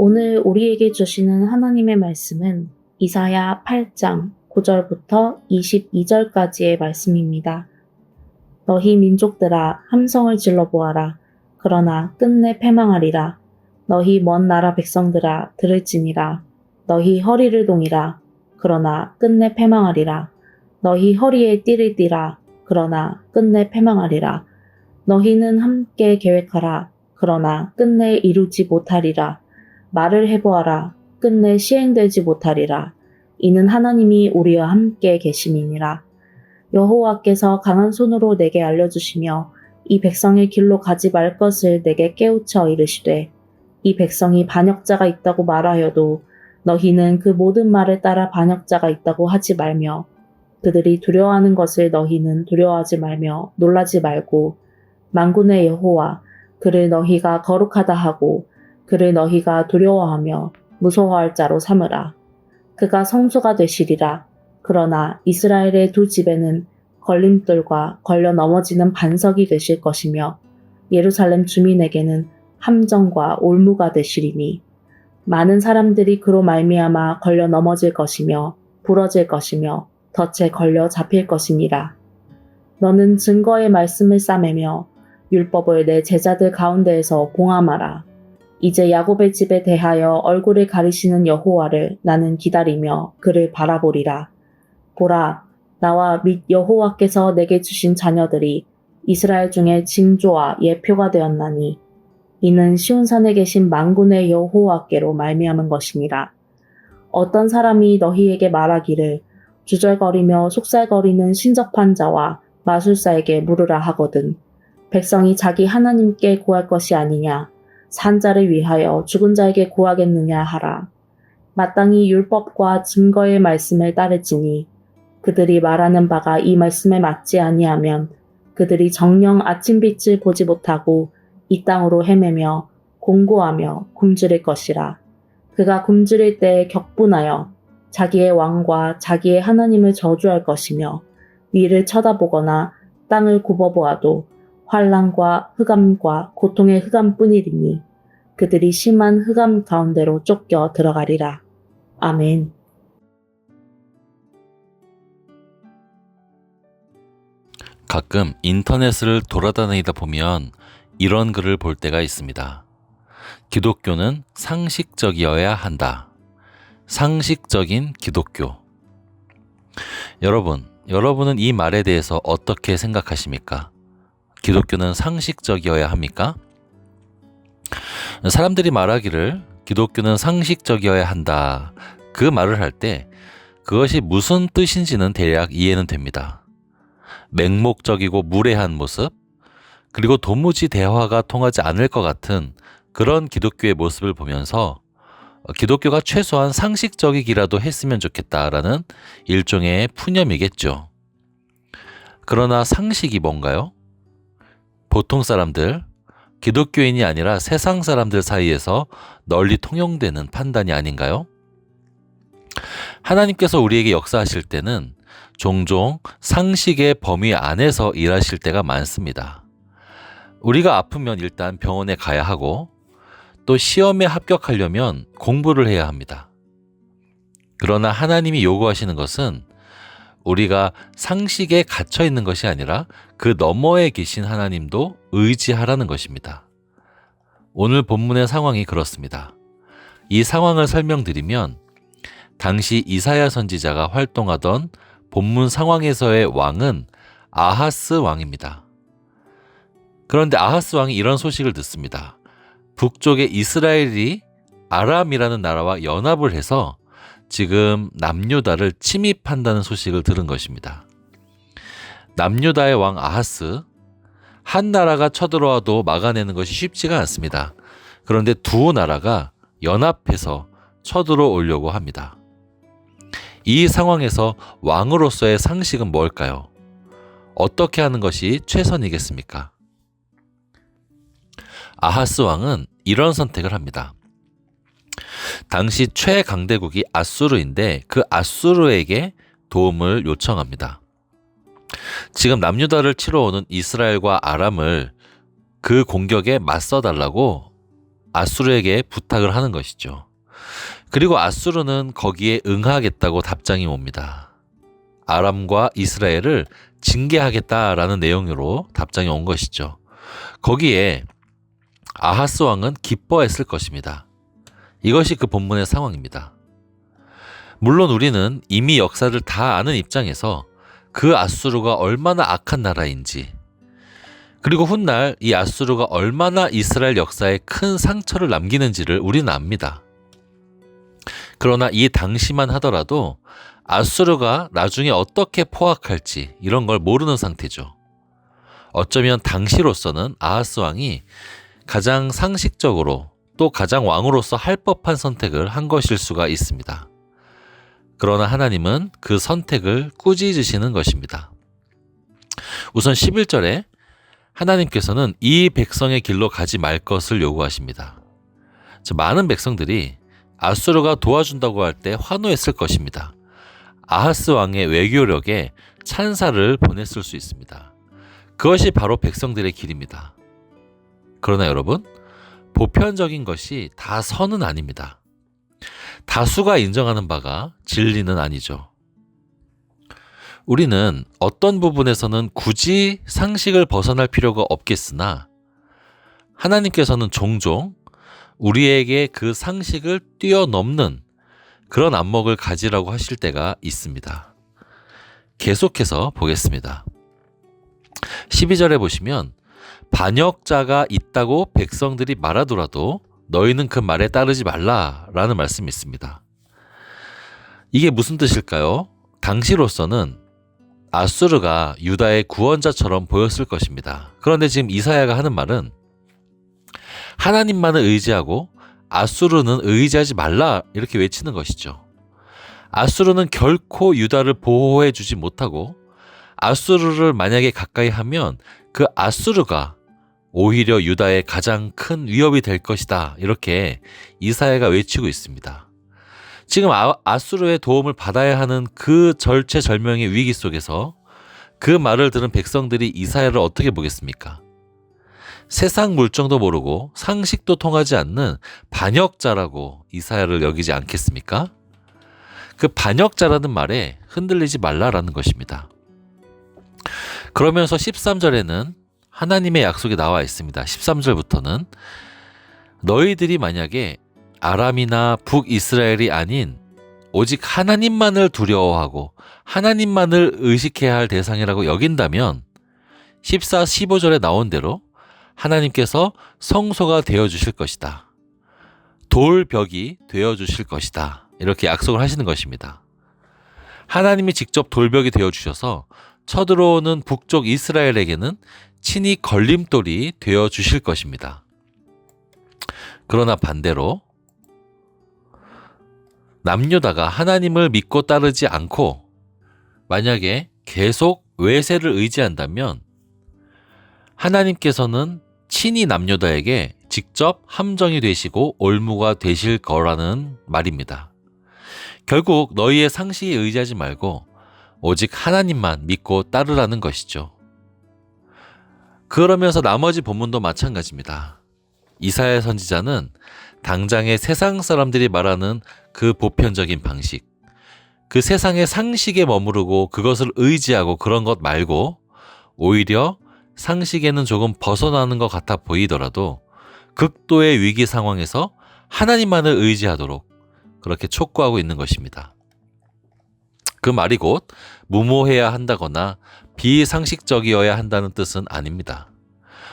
오늘 우리에게 주시는 하나님의 말씀은 이사야 8장 9절부터 22절까지의 말씀입니다. 너희 민족들아 함성을 질러보아라. 그러나 끝내 패망하리라. 너희 먼 나라 백성들아 들을지니라. 너희 허리를 동이라. 그러나 끝내 패망하리라. 너희 허리에 띠를 띠라. 그러나 끝내 패망하리라. 너희는 함께 계획하라. 그러나 끝내 이루지 못하리라. 말을 해보아라. 끝내 시행되지 못하리라. 이는 하나님이 우리와 함께 계심이니라. 여호와께서 강한 손으로 내게 알려주시며 이 백성의 길로 가지 말 것을 내게 깨우쳐 이르시되 이 백성이 반역자가 있다고 말하여도 너희는 그 모든 말을 따라 반역자가 있다고 하지 말며 그들이 두려워하는 것을 너희는 두려워하지 말며 놀라지 말고 만군의 여호와 그를 너희가 거룩하다 하고 그를 너희가 두려워하며 무서워할 자로 삼으라. 그가 성소가 되시리라. 그러나 이스라엘의 두 집에는 걸림돌과 걸려 넘어지는 반석이 되실 것이며 예루살렘 주민에게는 함정과 올무가 되시리니 많은 사람들이 그로 말미암아 걸려 넘어질 것이며 부러질 것이며 덫에 걸려 잡힐 것이니라. 너는 증거의 말씀을 싸매며 율법을 내 제자들 가운데에서 봉함하라. 이제 야곱의 집에 대하여 얼굴을 가리시는 여호와를 나는 기다리며 그를 바라보리라. 보라, 나와 및 여호와께서 내게 주신 자녀들이 이스라엘 중에 징조와 예표가 되었나니 이는 시온산에 계신 만군의 여호와께로 말미암은 것이니라. 어떤 사람이 너희에게 말하기를 주절거리며 속살거리는 신접한 자와 마술사에게 물으라 하거든 백성이 자기 하나님께 구할 것이 아니냐 산 자를 위하여 죽은 자에게 구하겠느냐 하라. 마땅히 율법과 증거의 말씀을 따를지니 그들이 말하는 바가 이 말씀에 맞지 아니하면 그들이 정녕 아침빛을 보지 못하고 이 땅으로 헤매며 공고하며 굶주릴 것이라. 그가 굶주릴 때에 격분하여 자기의 왕과 자기의 하나님을 저주할 것이며 위를 쳐다보거나 땅을 굽어보아도 환난과 흑암과 고통의 흑암뿐이리니 그들이 심한 흑암 가운데로 쫓겨 들어가리라. 아멘. 가끔 인터넷을 돌아다니다 보면 이런 글을 볼 때가 있습니다. 기독교는 상식적이어야 한다. 상식적인 기독교. 여러분은 이 말에 대해서 어떻게 생각하십니까? 기독교는 상식적이어야 합니까? 사람들이 말하기를 기독교는 상식적이어야 한다. 그 말을 할 때 그것이 무슨 뜻인지는 대략 이해는 됩니다. 맹목적이고 무례한 모습, 그리고 도무지 대화가 통하지 않을 것 같은 그런 기독교의 모습을 보면서 기독교가 최소한 상식적이기라도 했으면 좋겠다라는 일종의 푸념이겠죠. 그러나 상식이 뭔가요? 보통 사람들, 기독교인이 아니라 세상 사람들 사이에서 널리 통용되는 판단이 아닌가요? 하나님께서 우리에게 역사하실 때는 종종 상식의 범위 안에서 일하실 때가 많습니다. 우리가 아프면 일단 병원에 가야 하고 또 시험에 합격하려면 공부를 해야 합니다. 그러나 하나님이 요구하시는 것은 우리가 상식에 갇혀 있는 것이 아니라 그 너머에 계신 하나님도 의지하라는 것입니다. 오늘 본문의 상황이 그렇습니다. 이 상황을 설명드리면 당시 이사야 선지자가 활동하던 본문 상황에서의 왕은 아하스 왕입니다. 그런데 아하스 왕이 이런 소식을 듣습니다. 북쪽의 이스라엘이 아람이라는 나라와 연합을 해서 지금 남유다를 침입한다는 소식을 들은 것입니다. 남유다의 왕 아하스, 한 나라가 쳐들어와도 막아내는 것이 쉽지가 않습니다. 그런데 두 나라가 연합해서 쳐들어오려고 합니다. 이 상황에서 왕으로서의 상식은 뭘까요? 어떻게 하는 것이 최선이겠습니까? 아하스 왕은 이런 선택을 합니다. 당시 최강대국이 아수르인데 그 아수르에게 도움을 요청합니다. 지금 남유다를 치러 오는 이스라엘과 아람을 그 공격에 맞서달라고 아수르에게 부탁을 하는 것이죠. 그리고 아수르는 거기에 응하겠다고 답장이 옵니다. 아람과 이스라엘을 징계하겠다라는 내용으로 답장이 온 것이죠. 거기에 아하스 왕은 기뻐했을 것입니다. 이것이 그 본문의 상황입니다. 물론 우리는 이미 역사를 다 아는 입장에서 그 아수르가 얼마나 악한 나라인지, 그리고 훗날 이 아수르가 얼마나 이스라엘 역사에 큰 상처를 남기는지를 우리는 압니다. 그러나 이 당시만 하더라도 아수르가 나중에 어떻게 포악할지 이런 걸 모르는 상태죠. 어쩌면 당시로서는 아하스 왕이 가장 상식적으로 또 가장 왕으로서 할 법한 선택을 한 것일 수가 있습니다. 그러나 하나님은 그 선택을 꾸짖으시는 것입니다. 우선 11절에 하나님께서는 이 백성의 길로 가지 말 것을 요구하십니다. 많은 백성들이 아수르가 도와준다고 할 때 환호했을 것입니다. 아하스 왕의 외교력에 찬사를 보냈을 수 있습니다. 그것이 바로 백성들의 길입니다. 그러나 여러분, 보편적인 것이 다 선은 아닙니다. 다수가 인정하는 바가 진리는 아니죠. 우리는 어떤 부분에서는 굳이 상식을 벗어날 필요가 없겠으나 하나님께서는 종종 우리에게 그 상식을 뛰어넘는 그런 안목을 가지라고 하실 때가 있습니다. 계속해서 보겠습니다. 12절에 보시면 반역자가 있다고 백성들이 말하더라도 너희는 그 말에 따르지 말라라는 말씀이 있습니다. 이게 무슨 뜻일까요? 당시로서는 아수르가 유다의 구원자처럼 보였을 것입니다. 그런데 지금 이사야가 하는 말은 하나님만을 의지하고 아수르는 의지하지 말라 이렇게 외치는 것이죠. 아수르는 결코 유다를 보호해 주지 못하고 아수르를 만약에 가까이 하면 그 아수르가 오히려 유다의 가장 큰 위협이 될 것이다. 이렇게 이사야가 외치고 있습니다. 지금 아수르의 도움을 받아야 하는 그 절체절명의 위기 속에서 그 말을 들은 백성들이 이사야를 어떻게 보겠습니까? 세상 물정도 모르고 상식도 통하지 않는 반역자라고 이사야를 여기지 않겠습니까? 그 반역자라는 말에 흔들리지 말라라는 것입니다. 그러면서 13절에는 하나님의 약속이 나와 있습니다. 13절부터는 너희들이 만약에 아람이나 북이스라엘이 아닌 오직 하나님만을 두려워하고 하나님만을 의식해야 할 대상이라고 여긴다면 14, 15절에 나온 대로 하나님께서 성소가 되어주실 것이다. 돌벽이 되어주실 것이다. 이렇게 약속을 하시는 것입니다. 하나님이 직접 돌벽이 되어주셔서 쳐들어오는 북쪽 이스라엘에게는 친히 걸림돌이 되어주실 것입니다. 그러나 반대로 남유다가 하나님을 믿고 따르지 않고 만약에 계속 외세를 의지한다면 하나님께서는 친히 남유다에게 직접 함정이 되시고 올무가 되실 거라는 말입니다. 결국 너희의 상식에 의지하지 말고 오직 하나님만 믿고 따르라는 것이죠. 그러면서 나머지 본문도 마찬가지입니다. 이사야 선지자는 당장의 세상 사람들이 말하는 그 보편적인 방식, 그 세상의 상식에 머무르고 그것을 의지하고 그런 것 말고 오히려 상식에는 조금 벗어나는 것 같아 보이더라도 극도의 위기 상황에서 하나님만을 의지하도록 그렇게 촉구하고 있는 것입니다. 그 말이 곧 무모해야 한다거나 비상식적이어야 한다는 뜻은 아닙니다.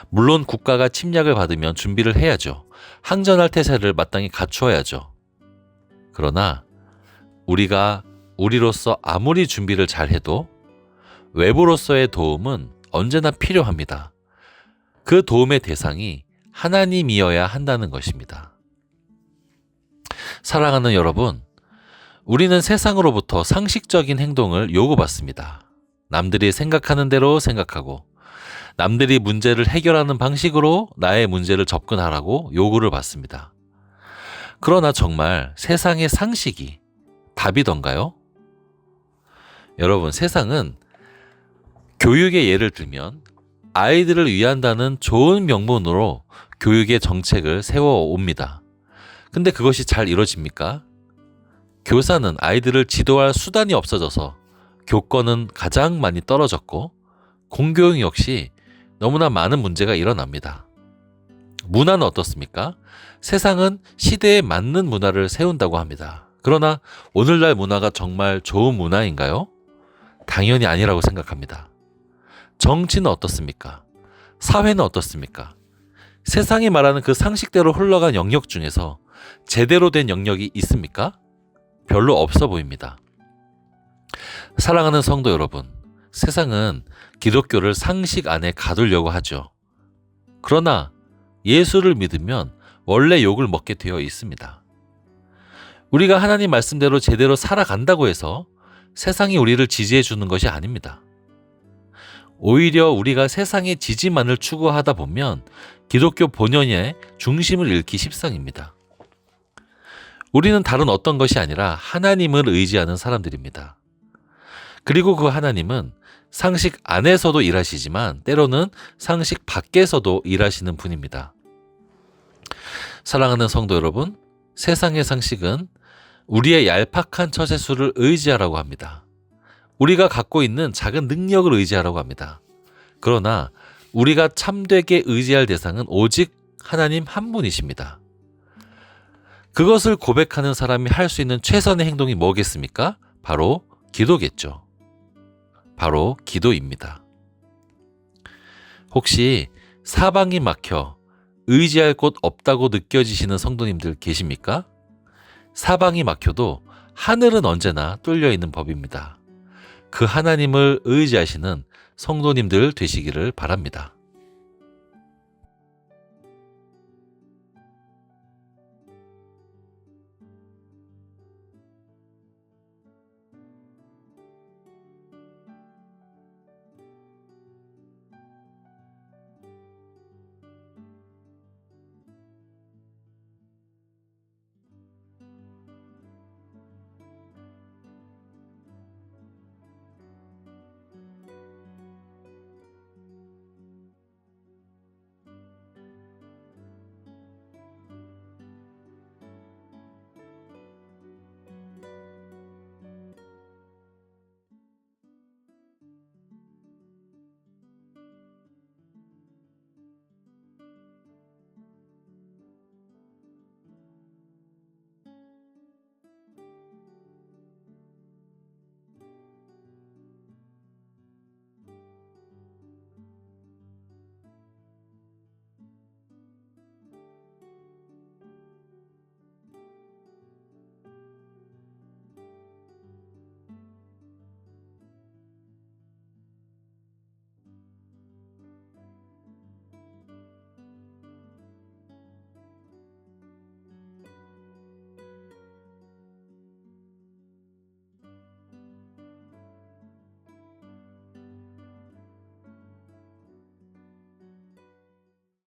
물론 국가가 침략을 받으면 준비를 해야죠. 항전할 태세를 마땅히 갖추어야죠. 그러나 우리가 우리로서 아무리 준비를 잘해도 외부로서의 도움은 언제나 필요합니다. 그 도움의 대상이 하나님이어야 한다는 것입니다. 사랑하는 여러분, 우리는 세상으로부터 상식적인 행동을 요구받습니다. 남들이 생각하는 대로 생각하고 남들이 문제를 해결하는 방식으로 나의 문제를 접근하라고 요구를 받습니다. 그러나 정말 세상의 상식이 답이던가요? 여러분, 세상은 교육의 예를 들면 아이들을 위한다는 좋은 명분으로 교육의 정책을 세워옵니다. 근데 그것이 잘 이루어집니까? 교사는 아이들을 지도할 수단이 없어져서 교권은 가장 많이 떨어졌고 공교육 역시 너무나 많은 문제가 일어납니다. 문화는 어떻습니까? 세상은 시대에 맞는 문화를 세운다고 합니다. 그러나 오늘날 문화가 정말 좋은 문화인가요? 당연히 아니라고 생각합니다. 정치는 어떻습니까? 사회는 어떻습니까? 세상이 말하는 그 상식대로 흘러간 영역 중에서 제대로 된 영역이 있습니까? 별로 없어 보입니다. 사랑하는 성도 여러분, 세상은 기독교를 상식 안에 가두려고 하죠. 그러나 예수를 믿으면 원래 욕을 먹게 되어 있습니다. 우리가 하나님 말씀대로 제대로 살아간다고 해서 세상이 우리를 지지해 주는 것이 아닙니다. 오히려 우리가 세상의 지지만을 추구하다 보면 기독교 본연의 중심을 잃기 십상입니다. 우리는 다른 어떤 것이 아니라 하나님을 의지하는 사람들입니다. 그리고 그 하나님은 상식 안에서도 일하시지만 때로는 상식 밖에서도 일하시는 분입니다. 사랑하는 성도 여러분, 세상의 상식은 우리의 얄팍한 처세술을 의지하라고 합니다. 우리가 갖고 있는 작은 능력을 의지하라고 합니다. 그러나 우리가 참되게 의지할 대상은 오직 하나님 한 분이십니다. 그것을 고백하는 사람이 할 수 있는 최선의 행동이 뭐겠습니까? 바로 기도겠죠. 바로 기도입니다. 혹시 사방이 막혀 의지할 곳 없다고 느껴지시는 성도님들 계십니까? 사방이 막혀도 하늘은 언제나 뚫려 있는 법입니다. 그 하나님을 의지하시는 성도님들 되시기를 바랍니다.